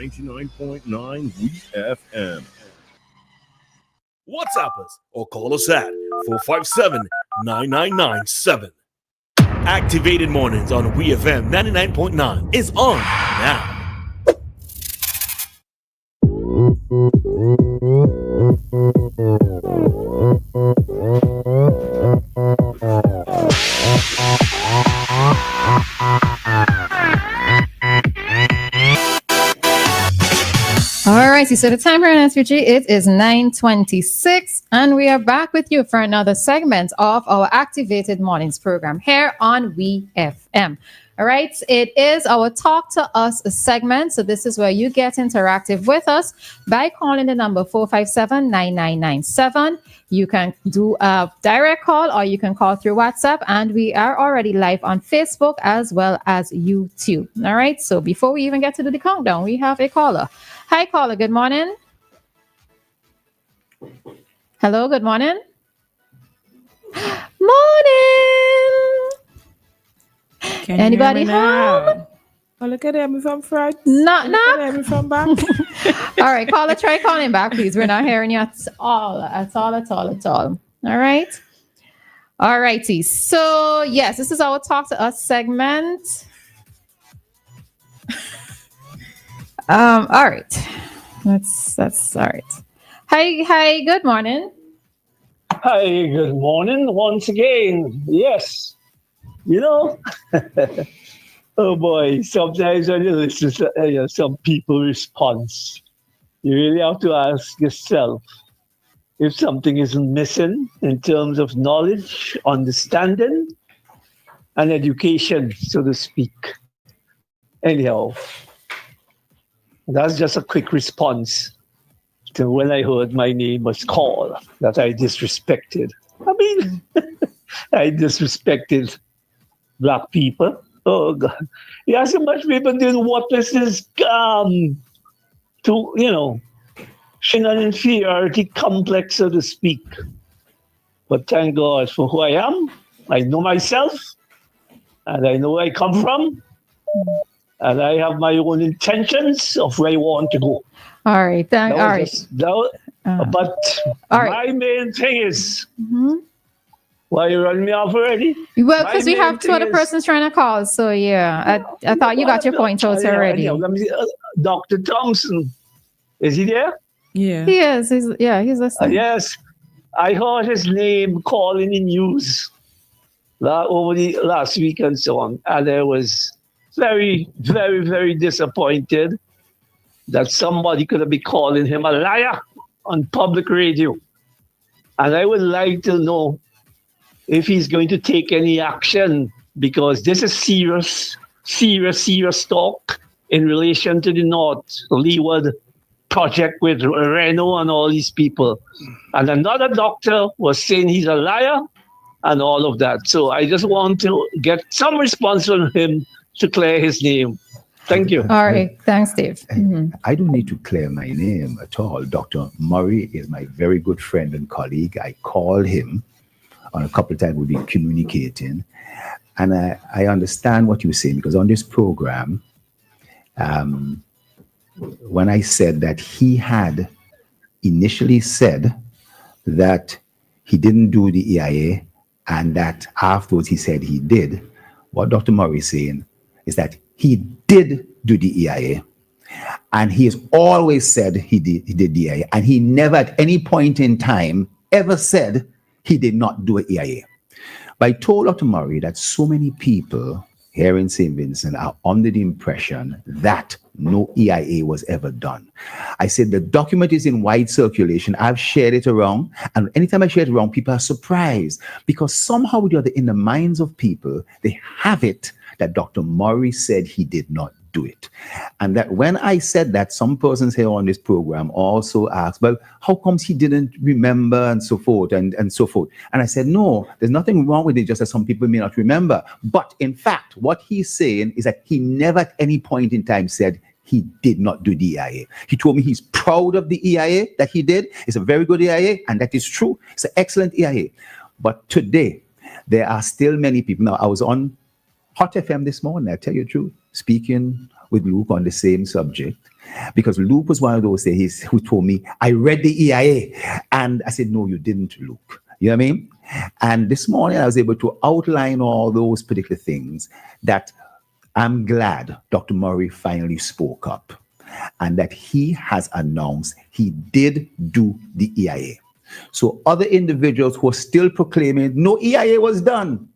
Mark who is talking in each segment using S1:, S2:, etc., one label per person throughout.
S1: 99.9 WEFM. WhatsApp us or call us at 457-9997. Activated Mornings on WEFM 99.9 is on now.
S2: All right, so the time for an SVG, it is 9:26, and we are back with you for another segment of our Activated Mornings program here on WEFM. All right, it is our Talk to Us segment. So this is where you get interactive with us by calling the number 457-9997. You can do a direct call or you can call through WhatsApp, and we are already live on Facebook as well as YouTube. All right, so before we even get to do the countdown, we have a caller. Hi, caller. Good morning. Hello. Good morning. Morning.
S3: Can
S2: Anybody
S3: you hear me
S2: home?
S3: now? Oh, look at them from front.
S2: No.
S3: Look at them from back.
S2: All right, caller, try calling back, please. We're not hearing you at all. All right. All righty. So, yes, this is our Talk to Us segment. All right. That's all right. Hi, good morning.
S4: Hi, good morning once again. Yes, you know, oh boy, sometimes when you listen to some people's response, you really have to ask yourself if something is missing in terms of knowledge, understanding, and education, so to speak. Anyhow, that's just a quick response to when I heard my name was called, that I disrespected. I mean, I disrespected black people. Oh, God. Yeah, so much people doing what this is to, an inferiority complex, so to speak. But thank God for who I am. I know myself, and I know where I come from. And I have my own intentions of where I want to go.
S2: All right.
S4: But
S2: all right.
S4: My main thing is, why you running me off already?
S2: Well, because we have two other persons trying to call. So, yeah, I thought you got your point out already.
S4: Let me see. Dr. Thompson, is he there?
S3: Yeah.
S2: He is. He's listening.
S4: Yes. I heard his name calling in news over the last week and so on. And I was very, very, very disappointed that somebody could have been calling him a liar on public radio. And I would like to know if he's going to take any action, because this is serious talk in relation to the North Leeward project with Reno and all these people. And another doctor was saying he's a liar and all of that. So I just want to get some response from him to clear his name. Thank you.
S2: All right. Thanks, Dave.
S5: I don't need to clear my name at all. Dr. Murray is my very good friend and colleague. I called him on a couple of times. We've been communicating. And I understand what you're saying, because on this program, when I said that he had initially said that he didn't do the EIA and that afterwards he said he did, what Dr. Murray is saying is that he did do the EIA, and he has always said he did the EIA, and he never at any point in time ever said he did not do an EIA. But I told Dr. Murray that so many people here in St. Vincent are under the impression that no EIA was ever done. I said the document is in wide circulation. I've shared it around, and anytime I share it around, people are surprised, because somehow or the other in the minds of people, they have it that Dr. Murray said he did not do it. And that when I said that, some persons here on this program also asked, well, how comes he didn't remember and so forth and so forth? And I said, no, there's nothing wrong with it, just that some people may not remember. But in fact, what he's saying is that he never at any point in time said he did not do the EIA. He told me he's proud of the EIA that he did. It's a very good EIA, and that is true. It's an excellent EIA. But today, there are still many people. Now, I was on Hot FM this morning, I tell you the truth. speaking with Luke on the same subject, because Luke was one of those days who told me, I read the EIA. And I said, no, you didn't, Luke. You know what I mean? And this morning I was able to outline all those particular things that I'm glad Dr. Murray finally spoke up, and that he has announced he did do the EIA. So other individuals who are still proclaiming no EIA was done,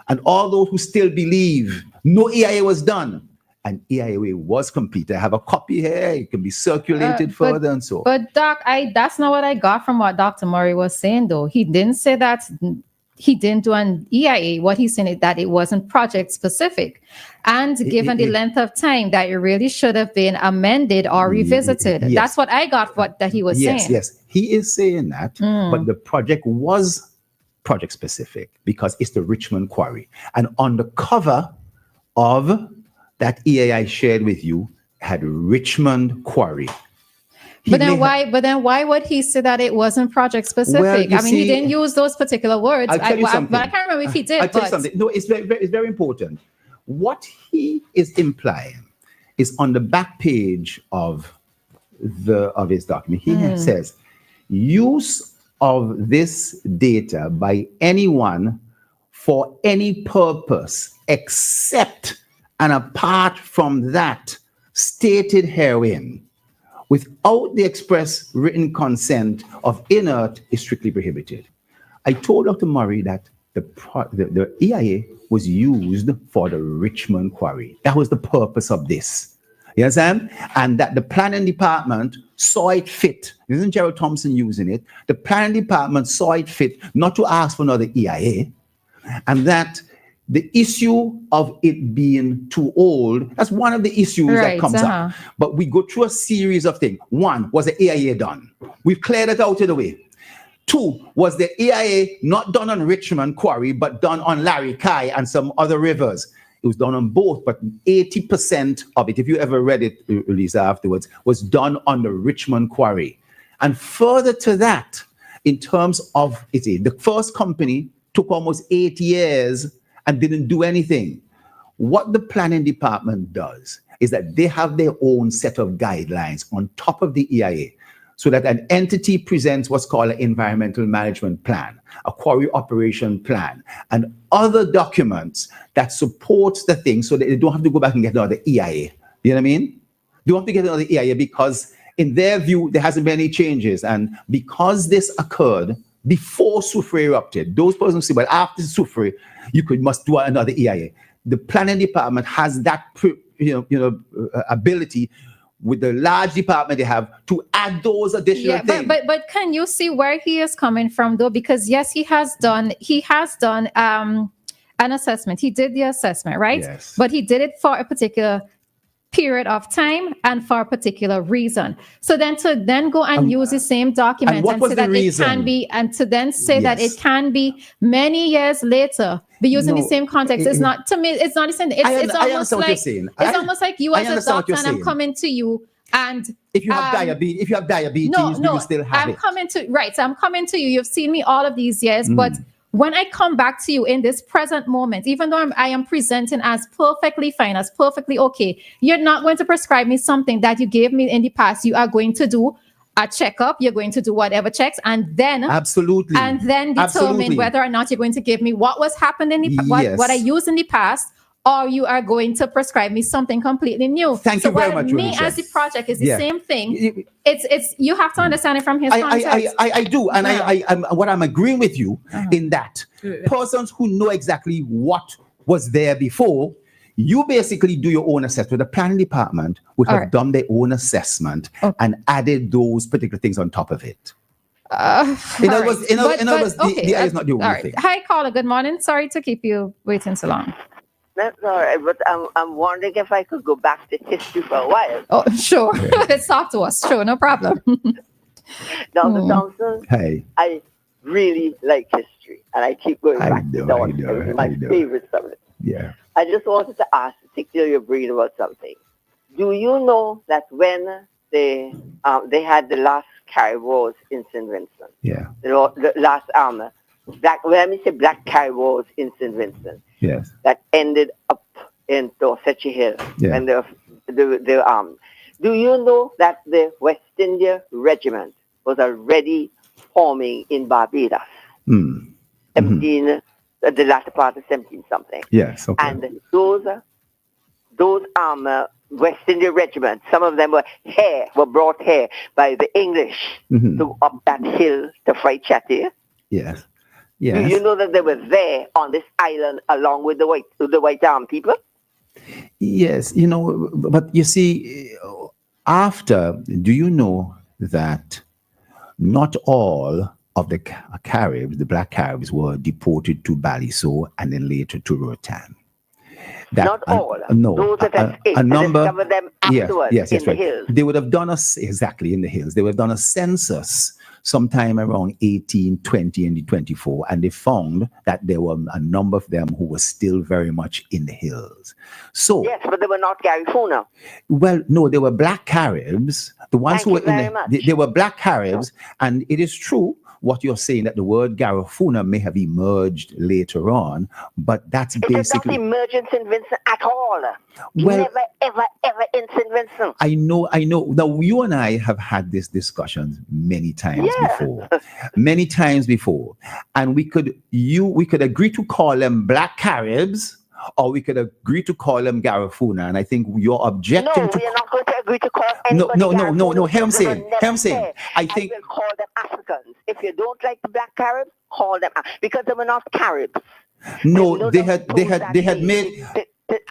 S5: and all those who still believe no EIA was done, and EIA was completed. I have a copy here. It can be circulated further and so.
S2: But Doc, that's not what I got from what Dr. Murray was saying, though. He didn't say that he didn't do an EIA. What he's saying is that it wasn't project specific. And given the length of time, that it really should have been amended or revisited.
S5: Yes.
S2: That's what I got that he was saying.
S5: Yes, he is saying that, but the project was project specific because it's the Richmond Quarry. And on the cover of that EIA I shared with you had Richmond Quarry.
S2: But then why would he say that it wasn't project specific?
S5: Well,
S2: he didn't use those particular words.
S5: I'll tell you something.
S2: But I can't remember if he did.
S5: I'll tell you something. No, it's very important. What he is implying is on the back page of his document. He says, use of this data by anyone for any purpose except and apart from that stated herein, without the express written consent of inert, is strictly prohibited. I told Dr. Murray that the EIA was used for the Richmond Quarry. That was the purpose of this. You understand? And that the planning department saw it fit. Isn't Gerald Thompson using it? The planning department saw it fit not to ask for another EIA, and that the issue of it being too old, that's one of the issues that comes up. But we go through a series of things. One, was the EIA done? We've cleared it out of the way. Two, was the EIA not done on Richmond Quarry, but done on Larry Kai and some other rivers? It was done on both, but 80% of it, if you ever read it, Roleza, afterwards, was done on the Richmond Quarry. And further to that, in terms of the first company took almost 8 years and didn't do anything. What the planning department does is that they have their own set of guidelines on top of the EIA, so that an entity presents what's called an environmental management plan, a quarry operation plan, and other documents that supports the thing, so that they don't have to go back and get another EIA. You know what I mean? They don't have to get another EIA because in their view, there hasn't been any changes. And because this occurred before Soufriere erupted, those persons say, well, after Soufriere, must do another EIA. The planning department has that ability with the large department they have to add those additional things.
S2: But can you see where he is coming from, though? Because yes, he has done an assessment. He did the assessment, right?
S5: Yes.
S2: But he did it for a particular period of time and for a particular reason. So then to go and use the same document and say that it can be, and to then say that it can be many years later, be using the same context. It's not, to me, it's not the same. It's almost like, it's almost like you as a doctor and I'm coming to you. And
S5: if you have diabetes, you still have it.
S2: So I'm coming to you. You've seen me all of these years, but when I come back to you in this present moment, even though I am presenting as perfectly fine, as perfectly okay, you're not going to prescribe me something that you gave me in the past. You are going to do a checkup. You're going to do whatever checks, and then determine whether or not you're going to give me what was happening in what I used in the past, or you are going to prescribe me something completely new.
S5: Thank you very much.
S2: Me as the project is the same thing. It's you have to understand it from his context.
S5: I do, and I'm agreeing with you in that persons who know exactly what was there before, you basically do your own assessment. The planning department would have done their own assessment and added those particular things on top of it. In other words, the eye is not the only thing.
S2: Hi, caller. Good morning. Sorry to keep you waiting so long.
S6: That's all right, but I'm wondering if I could go back to history for a while.
S2: Oh, sure. It's talk to us. Sure, no problem.
S6: Dr. Thompson,
S5: hey,
S6: I really like history, and I keep going back to that. It's my favorite subject.
S5: Yeah.
S6: I just wanted to ask, particularly your brain about something. Do you know that when they had the last carry wars in St. Vincent?
S5: Yeah.
S6: The last black carry wars in St. Vincent.
S5: Yes.
S6: That ended up in Dorsetshire Hill.
S5: Yeah.
S6: When they armed. Do you know that the West India Regiment was already forming in Barbados? 17, the latter part of 17 something.
S5: Yes. Okay.
S6: And those West India regiments, some of them were brought here by the English to up that hill to fight Chatty.
S5: Yes. Yes.
S6: You know that they were there on this island along with the white armed people?
S5: Yes. But you see, do you know that not all of the Caribs, the Black Caribs, were deported to Baliso and then later to Rotan?
S6: Not all.
S5: No.
S6: Those that
S5: a number.
S6: Discovered them afterwards
S5: yes,
S6: in
S5: right.
S6: the hills.
S5: They would have done exactly in the hills. They would have done a census sometime around 1820 and 24, and they found that there were a number of them who were still very much in the hills. So
S6: yes, but they were not Garifuna.
S5: Well, no, they were Black Caribs. The ones
S6: Thank
S5: who were
S6: you very much.
S5: they were Black Caribs, and it is true what you're saying that the word Garifuna may have emerged later on, but that's
S6: It
S5: basically
S6: did not emerge in St. Vincent at all.
S5: Well,
S6: Never, ever, ever in St. Vincent.
S5: I know. Now, you and I have had this discussion many times before, and we could agree to call them Black Caribs, or we could agree to call them Garifuna. And I think you're objecting
S6: No,
S5: to.
S6: we are not going to agree to call anybody
S5: No.
S6: Garifuna.
S5: I'm saying. I think.
S6: I will call them Africans. If you don't like the Black Caribs, call them because they were not Caribs.
S5: No, they had made.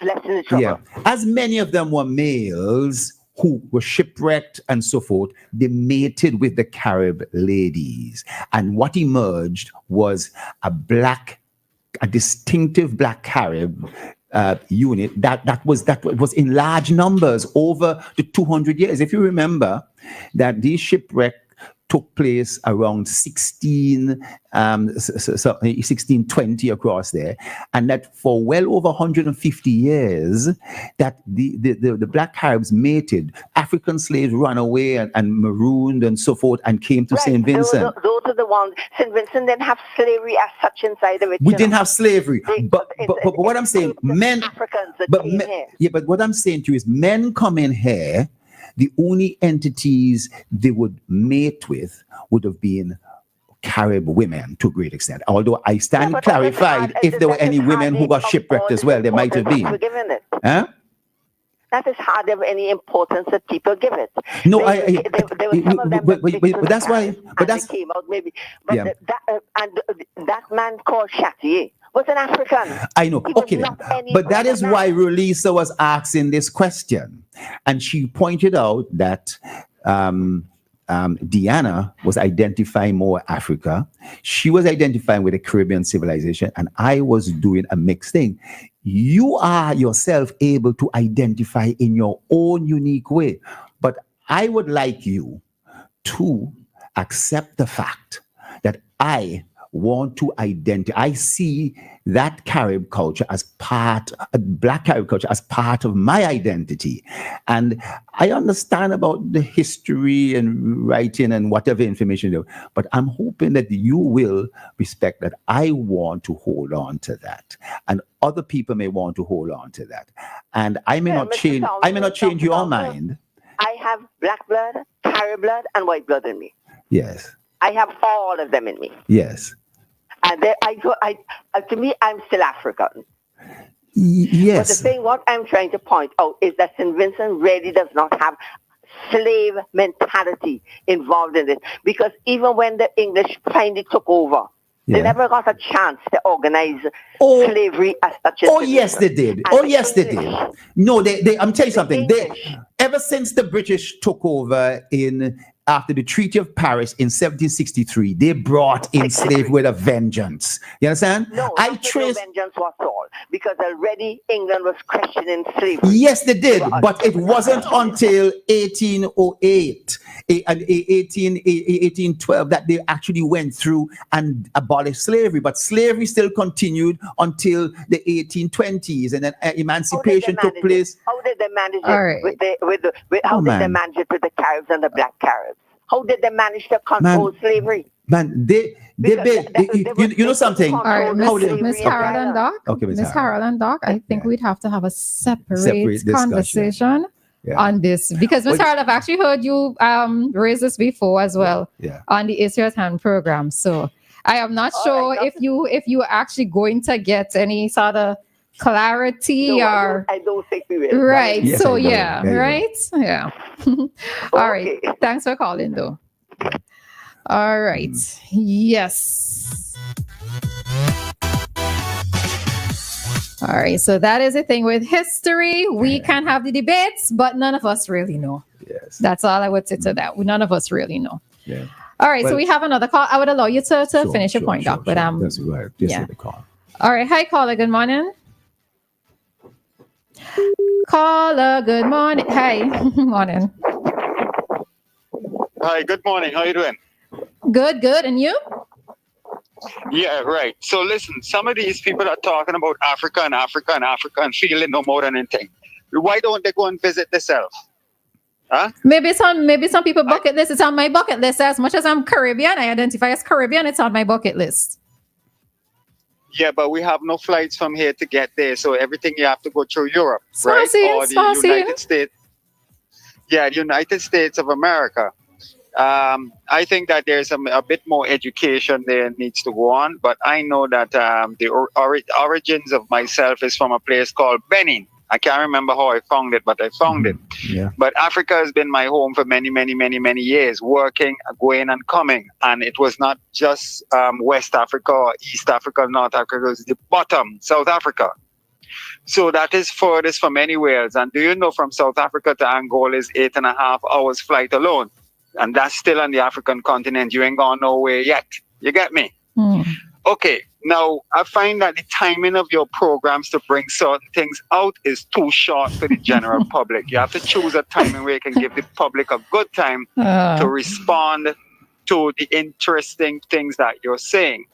S6: Less in the trouble.
S5: Yeah, as many of them were males who were shipwrecked and so forth, they mated with the Carib ladies. And what emerged was a distinctive Black Carib unit that was in large numbers over the 200 years. If you remember that these shipwrecks took place around 1620 across there, and that for well over 150 years that the Black Caribs mated. African slaves ran away and marooned and so forth and came to St. Vincent.
S6: Those are the ones. St. Vincent didn't have slavery as such inside of it.
S5: We didn't have slavery, but what I'm saying, men,
S6: Africans that
S5: but
S6: came here.
S5: yeah, but what I'm saying to you is men come in here. The only entities they would mate with would have been Carib women to a great extent. Although I stand clarified, if there were any women who got shipwrecked as well, there might have been. Huh?
S6: That is hardly of any importance that people give it.
S5: No,
S6: there were some of them
S5: but that's why. But that's
S6: they came out maybe. But
S5: Yeah.
S6: that man called Chatier was an African.
S5: I know.
S6: He was
S5: Okay, then.
S6: not any
S5: But that
S6: other
S5: is
S6: man.
S5: why Roleza was asking this question, and she pointed out that Dianna was identifying more Africa. She was identifying with the Caribbean civilization, and I was doing a mixed thing. You are yourself able to identify in your own unique way, but I would like you to accept the fact that I want to identify. I see that Carib culture as Black Carib culture as part of my identity. And I understand about the history and writing and whatever information there, but I'm hoping that you will respect that I want to hold on to that. And other people may want to hold on to that. And I may not change your mind.
S6: I have black blood, Carib blood, and white blood in me.
S5: Yes.
S6: I have all of them in me.
S5: Yes.
S6: And to me, I'm still African.
S5: Yes.
S6: But the thing, what I'm trying to point out is that St. Vincent really does not have slave mentality involved in it. Because even when the English finally took over, they never got a chance to organize slavery as such.
S5: Yes, they did. They did. No, they. I'm telling you something. Ever since the British took over after the Treaty of Paris in 1763, they brought in slavery with a vengeance. You understand?
S6: No, vengeance was all, because already England was questioning slavery.
S5: Yes, they did, but it wasn't until 1808 and 1812 that they actually went through and abolished slavery. But slavery still continued until the 1820s, and then emancipation took place.
S6: How did they manage it?
S2: All right.
S6: How did they manage it with the Caribs and the Black Caribs? How did they manage to control slavery?
S5: Man, you know something?
S2: All right, Miss Harold and Doc.
S5: Okay,
S2: Miss Harold and Doc, I think we'd have to have a separate
S5: discussion.
S2: conversation on this, because Miss Harold, I've actually heard you raise this before as well on the Issue at Hand program. So I am not sure if you are actually going to get any sort of clarity or
S6: I don't think we will.
S2: right.
S5: Yes,
S2: So
S5: right.
S2: Yeah. All right. Thanks for calling though. All right. Yes. All right. So that is the thing with history. We can have the debates, but none of us really know.
S5: Yes.
S2: That's all I would say to that. None of us really know.
S5: Yeah.
S2: All right. So we have another call. I would allow you to finish your point, Doc. But
S5: that's right. Just the call.
S2: All right. Hi, caller. Good morning. Caller. Good morning. Hi. Morning.
S7: Hi. Good morning. How you doing?
S2: Good. And you?
S7: Yeah, right. So listen, some of these people are talking about Africa and feeling no more than anything. Why don't they go and visit themselves? Huh?
S2: Maybe some people bucket list. It's on my bucket list. As much as I'm Caribbean, I identify as Caribbean. It's on my bucket list.
S7: Yeah, but we have no flights from here to get there, so everything you have to go through Europe, right? Or the United States. Yeah, the United States of America. I think that there's a bit more education there needs to go on, but I know that the origins of myself is from a place called Benin. I can't remember how I found it, but I found it.
S5: Yeah.
S7: But Africa has been my home for many, many, many, many years, working, going and coming. And it was not just West Africa or East Africa, North Africa, it was the bottom, South Africa. So that is furthest from anywhere else. And do you know from South Africa to Angola is 8.5 hours flight alone? And that's still on the African continent. You ain't gone nowhere yet. You get me? Okay. Now, I find that the timing of your programs to bring certain things out is too short for the general public. You have to choose a timing where you can give the public a good time to respond to the interesting things that you're saying.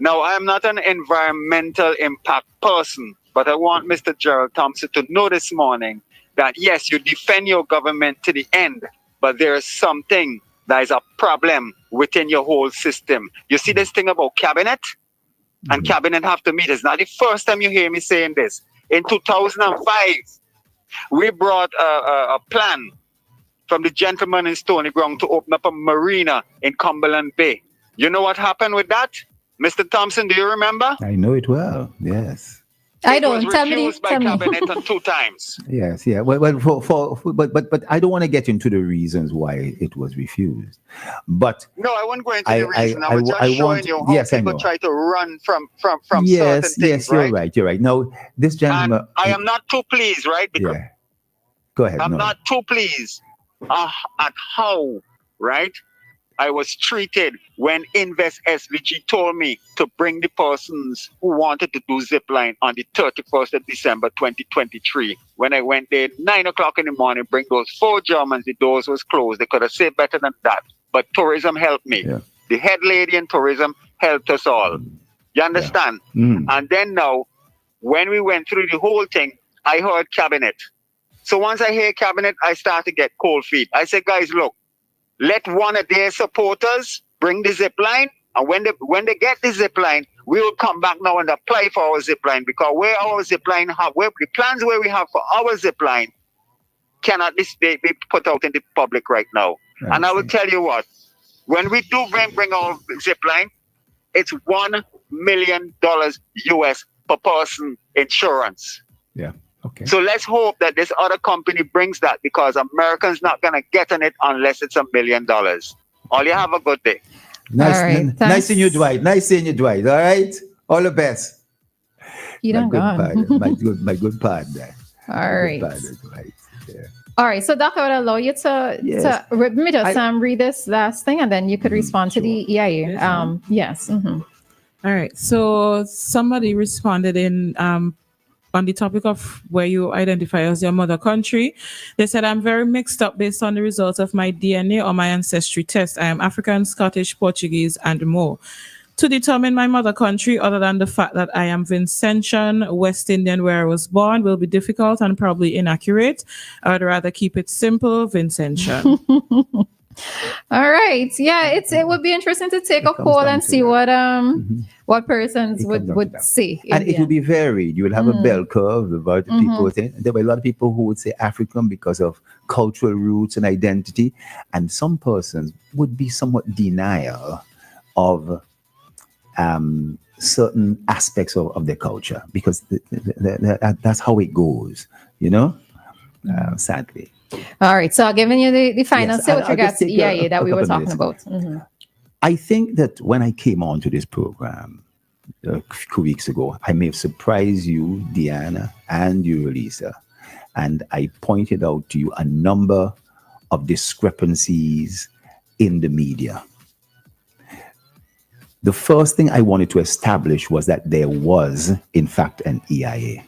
S7: Now, I'm not an environmental impact person, but I want Mr. Gerald Thompson to know this morning that, yes, you defend your government to the end, but there is something that is a problem within your whole system. You see this thing about cabinet? And cabinet have to meet. It's not the first time you hear me saying this. In 2005, we brought a plan from the gentleman in Stony Ground to open up a marina in Cumberland Bay. You know what happened with that? Mr. Thompson, do you remember?
S5: I know it well. Yes.
S2: I don't.
S7: It was refused by cabinet on 2 times.
S5: Yes, yeah. Well, but I don't want to get into the reasons why it was refused. But
S7: no, I won't go into the reason. I was just showing you how people try to run from certain things.
S5: Yes, you're right. You're right. Now, this gentleman.
S7: And I am not too pleased, right? Because
S5: go ahead.
S7: I'm not too pleased at how, right, I was treated when Invest SVG told me to bring the persons who wanted to do zipline on the 31st of December 2023. When I went there 9 o'clock in the morning, bring those 4 Germans, the doors was closed. They could have said better than that. But tourism helped me. Yeah. The head lady in tourism helped us all. You understand? Yeah. And then now, when we went through the whole thing, I heard cabinet. So once I hear cabinet, I start to get cold feet. I said, guys, look, let one of their supporters bring the zip line, and when they get the zip line, we will come back now and apply for our zip line, because where our zip line where the plans where we have for our zip line cannot be put out in the public right now. And I will tell you what, when we do bring our zip line, it's $1 million US per person insurance.
S5: Yeah. Okay.
S7: So let's hope that this other company brings that, because Americans not gonna get on it unless it's $1 million. All you have a good day.
S5: Nice seeing you, Dwight. Nice seeing you, Dwight. All right. All the best.
S2: You done gone.
S5: My good partner.
S2: All right.
S5: Dwight. Yeah.
S2: All right. So Doc, I would allow you to read this last thing, and then you could respond to the EIA. Yes. Mm-hmm.
S3: All right. So somebody responded in on the topic of where you identify as your mother country. They said, I'm very mixed up based on the results of my DNA or my ancestry test. I am African, Scottish, Portuguese, and more. To determine my mother country, other than the fact that I am Vincentian, West Indian, where I was born, will be difficult and probably inaccurate. I would rather keep it simple, Vincentian.
S2: All right. Yeah, it would be interesting to take a
S5: comes
S2: poll
S5: down
S2: and
S5: to
S2: see
S5: that.
S2: what persons
S5: It comes down to
S2: would
S5: that.
S2: say.
S5: And
S2: in
S5: it
S2: the
S5: will
S2: end.
S5: be varied. You will have a bell curve about people saying there were a lot of people who would say African because of cultural roots and identity, and some persons would be somewhat denial of certain aspects of their culture because that's how it goes, sadly.
S2: All right. So I'll give you the final
S5: Yes,
S2: say with
S5: I'll
S2: regards
S5: just
S2: to
S5: take
S2: EIA that we were
S5: couple of
S2: talking
S5: minutes.
S2: about.
S5: I think that when I came on to this program a few weeks ago, I may have surprised you, Dianna, and you, Roleza, and I pointed out to you a number of discrepancies in the media. The first thing I wanted to establish was that there was, in fact, an EIA.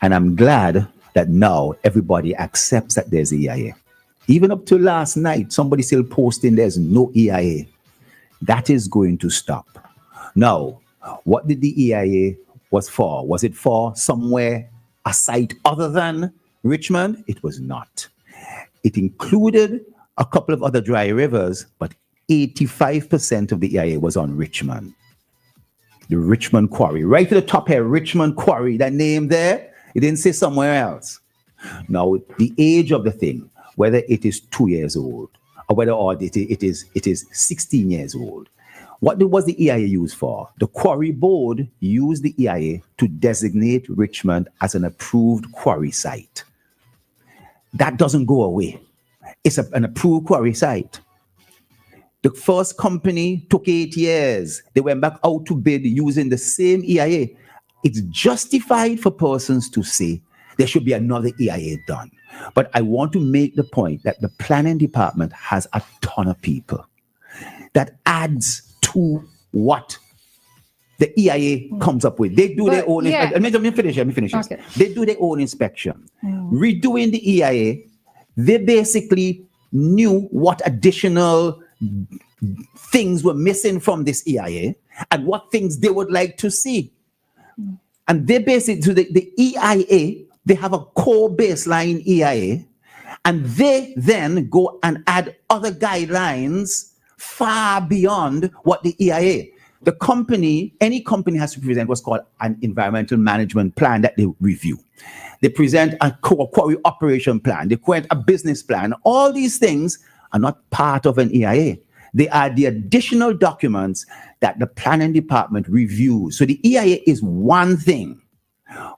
S5: And I'm glad that now everybody accepts that there's EIA. Even up to last night, somebody still posting there's no EIA. That is going to stop. Now, what did the EIA was for? Was it for somewhere, a site other than Richmond? It was not. It included a couple of other dry rivers, but 85% of the EIA was on Richmond. The Richmond Quarry. Right to the top here, Richmond Quarry, that name there, it didn't say somewhere else. Now, the age of the thing, whether it is 2 years old or whether it is 16 years old, what was the EIA used for? The Quarry Board used the EIA to designate Richmond as an approved quarry site. That doesn't go away. It's an approved quarry site. The first company took 8 years. They went back out to bid using the same EIA. It's justified for persons to say there should be another EIA done. But I want to make the point that the planning department has a ton of people. That adds to what the EIA comes up with. They do their own.
S2: yeah.
S5: Let me finish this.
S2: Okay.
S5: They do their own inspection. Redoing the EIA, they basically knew what additional things were missing from this EIA and what things they would like to see. And they basically, so the EIA, they have a core baseline EIA, and they then go and add other guidelines far beyond what the EIA. The company, any company has to present what's called an environmental management plan that they review. They present a quarry operation plan. They present a business plan. All these things are not part of an EIA. They are the additional documents that the planning department reviews. So the EIA is one thing,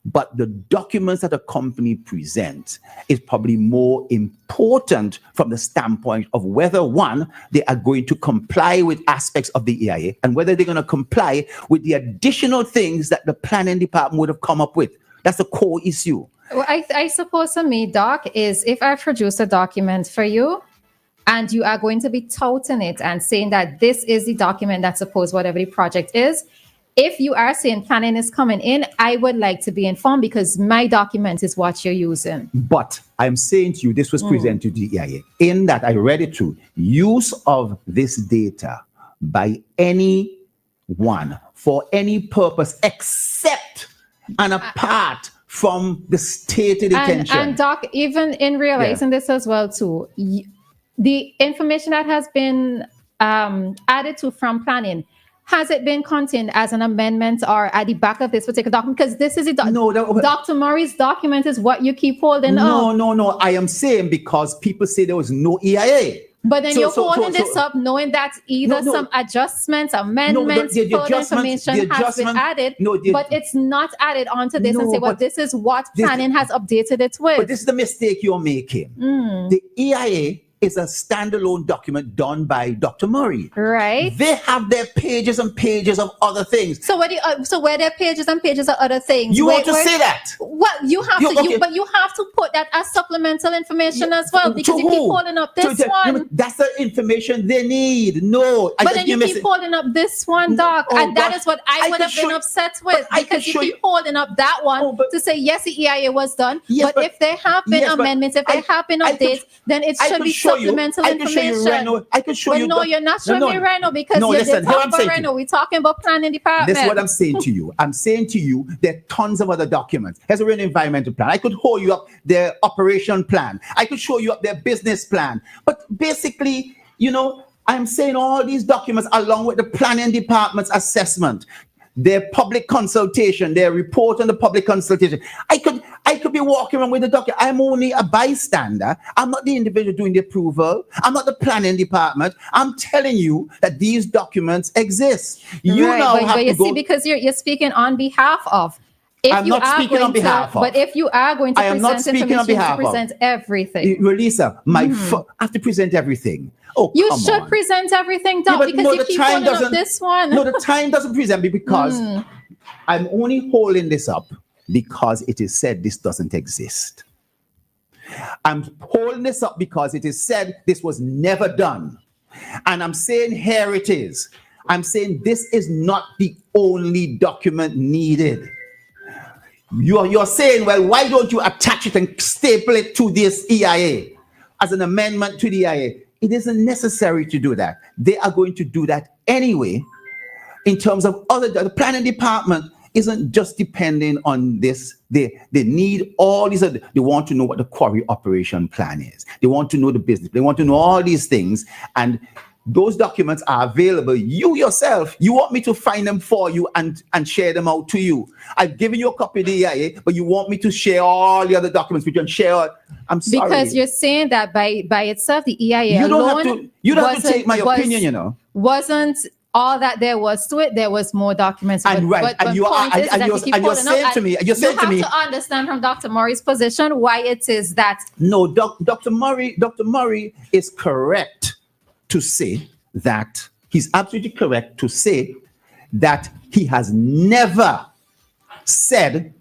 S5: but the documents that a company presents is probably more important from the standpoint of whether, one, they are going to comply with aspects of the EIA and whether they're going to comply with the additional things that the planning department would have come up with. That's the core issue.
S2: Well, I suppose for me, Doc, is if I produce a document for you and you are going to be touting it and saying that this is the document that supports whatever the project is, if you are saying planning is coming in, I would like to be informed because my document is what you're using.
S5: But I'm saying to you, this was presented to the EIA. In that, I read it through. Use of this data by anyone for any purpose except and apart from the stated intention.
S2: And Doc, even in realizing this as well too, the information that has been added to from planning, has it been contained as an amendment or at the back of this particular document? Because this is Dr. Murray's document is what you keep holding up.
S5: No. I am saying because people say there was no EIA.
S2: But then you're holding this up knowing that either some adjustments, amendments, further information has been added, but it's not added onto this and say, well, this is what planning has updated it with.
S5: But this is the mistake you're making. The EIA is a standalone document done by Dr. Murray.
S2: Right.
S5: They have their pages and pages of other things.
S2: So where there are pages and pages of other things.
S5: You want to say that?
S2: Well, you have but you have to put that as supplemental information as well because you keep holding up this one.
S5: That's the information they need. No.
S2: But then you keep holding up this one, Doc, and that is what I would have been upset with because you keep holding up that one to say, yes, the EIA was done, but if there have been amendments, if there have been updates, then it should be supplemental information.
S5: I can show you.
S2: No, you're not showing me Reno because
S5: listen,
S2: you're talking about Reno. We're talking about planning department.
S5: That's what I'm saying to you. I'm saying to you there are tons of other documents. Here's a Reno environmental plan. I could hold you up their operation plan. I could show you up their business plan. But basically, I'm saying all these documents along with the planning department's assessment, their public consultation, their report on the public consultation. I could be walking around with the document. I'm only a bystander. I'm not the individual doing the approval. I'm not the planning department. I'm telling you that these documents exist. You now have
S2: but you
S5: to go.
S2: see, because you're speaking on behalf of. If
S5: I'm
S2: you
S5: not
S2: are
S5: speaking
S2: going
S5: on behalf
S2: to,
S5: of.
S2: But if you are going to
S5: I am not
S2: present
S5: speaking on
S2: information,
S5: behalf
S2: to present everything.
S5: Roleza, I have to present everything. Oh,
S2: You
S5: come
S2: should
S5: on.
S2: present everything, Doc,
S5: Yeah, but
S2: because
S5: no,
S2: you
S5: the
S2: keep
S5: time
S2: holding up
S5: doesn't-
S2: this one.
S5: No, the time doesn't present me because I'm only holding this up because it is said this doesn't exist. I'm holding this up because it is said this was never done. And I'm saying here it is. I'm saying this is not the only document needed. You're saying, well, why don't you attach it and staple it to this EIA as an amendment to the EIA? It isn't necessary to do that. They are going to do that anyway. In terms of the planning department isn't just depending on this. They need all these. They want to know what the quarry operation plan is. They want to know the business. They want to know all these things. And those documents are available. You yourself, you want me to find them for you and share them out to you. I've given you a copy of the EIA, but you want me to share all the other documents with you and share. I'm sorry.
S2: Because you're saying that by itself, the EIA
S5: you
S2: alone
S5: don't have to take my opinion,
S2: wasn't all that there was to it. There was more documents.
S5: And right, and you're saying to me,
S2: you have to understand from Dr. Murray's position why it is that.
S5: No, Dr. Murray is correct to say that he's absolutely correct to say that he has never said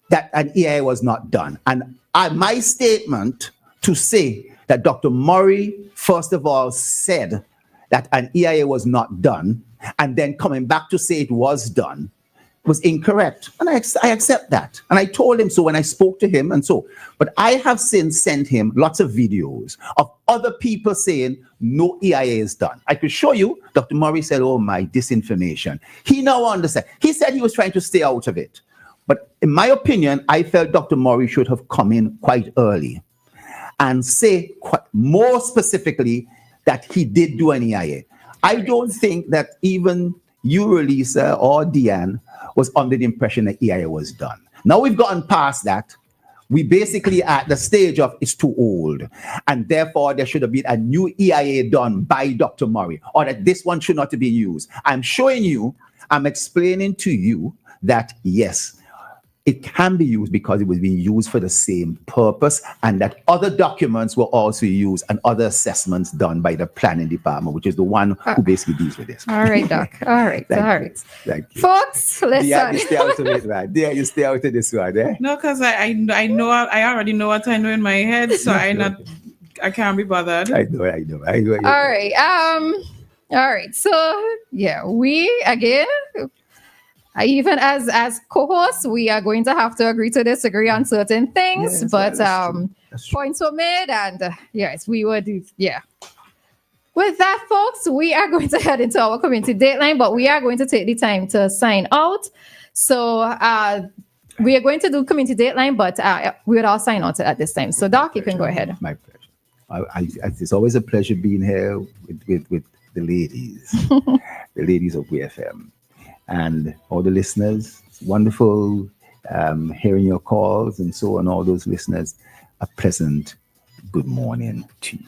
S5: that an EIA was not done. And my statement to say that Dr. Murray, first of all, said that an EIA was not done, and then coming back to say it was done, was incorrect. And I accept that. And I told him so when I spoke to him and so. But I have since sent him lots of videos of other people saying no EIA is done. I could show you. Dr. Murray said, oh, my disinformation. He now understands. He said he was trying to stay out of it. But in my opinion, I felt Dr. Murray should have come in quite early and say more specifically that he did do an EIA. I don't think that even you, Roleza, or Dianna was under the impression that EIA was done. Now we've gotten past that. We basically at the stage of it's too old, and therefore there should have been a new EIA done by Dr. Murray, or that this one should not be used. I'm explaining to you that yes, it can be used because it was being used for the same purpose, and that other documents were also used and other assessments done by the planning department, which is the one who basically deals with this.
S2: All right, Doc. All right.
S5: Thank you.
S2: Folks, listen.
S5: Yeah, you stay out of it, man. Yeah, you stay out of this one, eh?
S3: No, because I know I already know what I know in my head, so I can't be bothered.
S5: I know.
S2: All right. All right. So yeah, we again. Even as co-hosts, we are going to have to agree to disagree on certain things,
S5: yes,
S2: but
S5: that's true.
S2: points were made, and yes, we would. Yeah. With that, folks, we are going to head into our community dateline, but we are going to take the time to sign out. So we are going to do community dateline, but we would all sign out at this time. So, Doc, you can go ahead.
S5: My pleasure. It's always a pleasure being here with the ladies, the ladies of WEFM. And all the listeners, it's wonderful hearing your calls and so on. All those listeners, a pleasant good morning to you.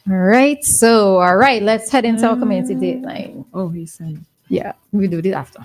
S2: All right. So, let's head into our community dateline.
S3: Oh, he's saying.
S2: Yeah, we do it after.